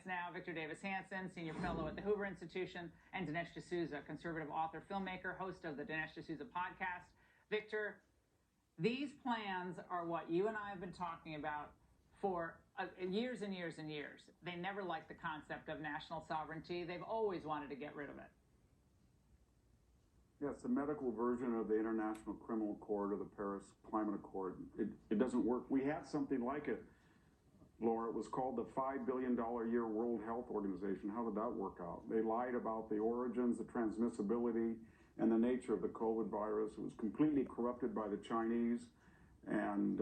us now Victor Davis Hanson, Senior Fellow at the Hoover Institution, and Dinesh D'Souza, conservative author, filmmaker, host of the Dinesh D'Souza podcast. Victor, these plans are what you and I have been talking about for years and years and years. They never liked the concept of national sovereignty. They've always wanted to get rid of it. Yes, the medical version of the International Criminal Court or the Paris Climate Accord. It doesn't work. We had something like it, Laura. It was called the $5 billion a year World Health Organization. How did that work out? They lied about the origins, the transmissibility, and the nature of the COVID virus. It was completely corrupted by the Chinese. And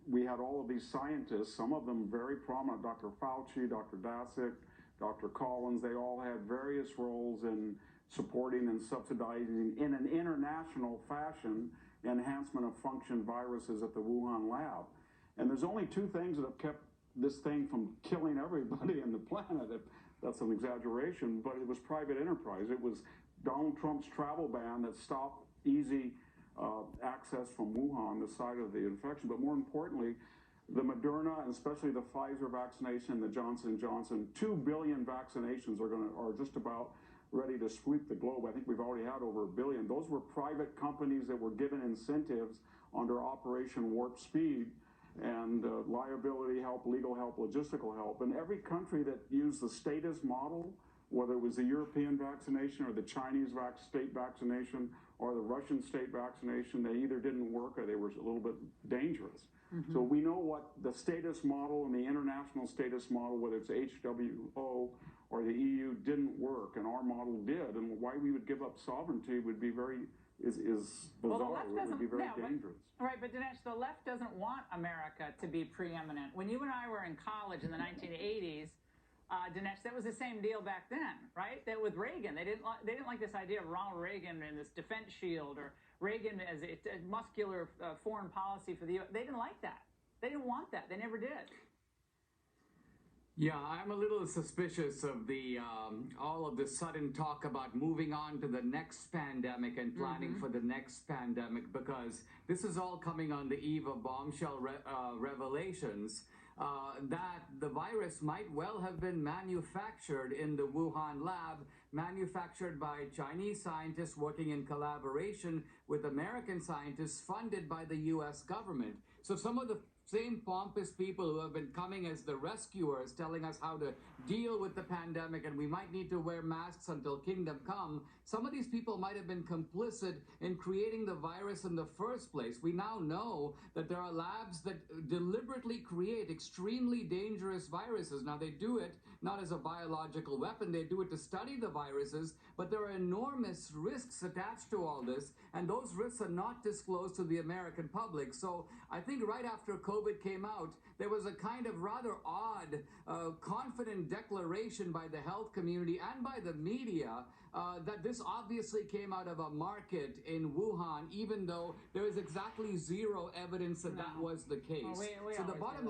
we had all of these scientists, some of them very prominent, Dr. Fauci, Dr. Daszak, Dr. Collins. They all had various roles in supporting and subsidizing in an international fashion enhancement of function viruses at the Wuhan lab. And there's only two things that have kept this thing from killing everybody on the planet. That's an exaggeration, but it was private enterprise. It was Donald Trump's travel ban that stopped easy access from Wuhan, the site of the infection. But more importantly, the Moderna and especially the Pfizer vaccination, the Johnson & Johnson, 2 billion vaccinations are just about ready to sweep the globe. I think we've already had over 1 billion. Those were private companies that were given incentives under Operation Warp Speed and liability help, legal help, logistical help. And every country that used the status model, whether it was the European vaccination or the Chinese state vaccination or the Russian state vaccination, they either didn't work or they were a little bit dangerous. Mm-hmm. So we know what the status model and the international status model, whether it's HWO or the EU, didn't work, and our model did. And why we would give up sovereignty would be is bizarre. Well, it would be very dangerous. Right, but Dinesh, the left doesn't want America to be preeminent. When you and I were in college in the 1980s, Dinesh, that was the same deal back then, right? That with Reagan, they didn't like this idea of Ronald Reagan and this defense shield, or Reagan as a muscular foreign policy for the U.S. They didn't like that. They didn't want that. They never did. Yeah, I'm a little suspicious of the all of the sudden talk about moving on to the next pandemic and planning for the next pandemic, because this is all coming on the eve of bombshell revelations that the virus might well have been manufactured in the Wuhan lab, manufactured by Chinese scientists working in collaboration with American scientists funded by the U.S. government. So some of the same pompous people who have been coming as the rescuers, telling us how to deal with the pandemic and we might need to wear masks until kingdom come, some of these people might have been complicit in creating the virus in the first place. We now know that there are labs that deliberately create extremely dangerous viruses. Now, they do it not as a biological weapon, they do it to study the viruses, but there are enormous risks attached to all this, and those risks are not disclosed to the American public. So I think right after COVID came out, there was a kind of rather odd, confident declaration by the health community and by the media that this obviously came out of a market in Wuhan, even though there is exactly zero evidence that that was the case. Well, so the bottom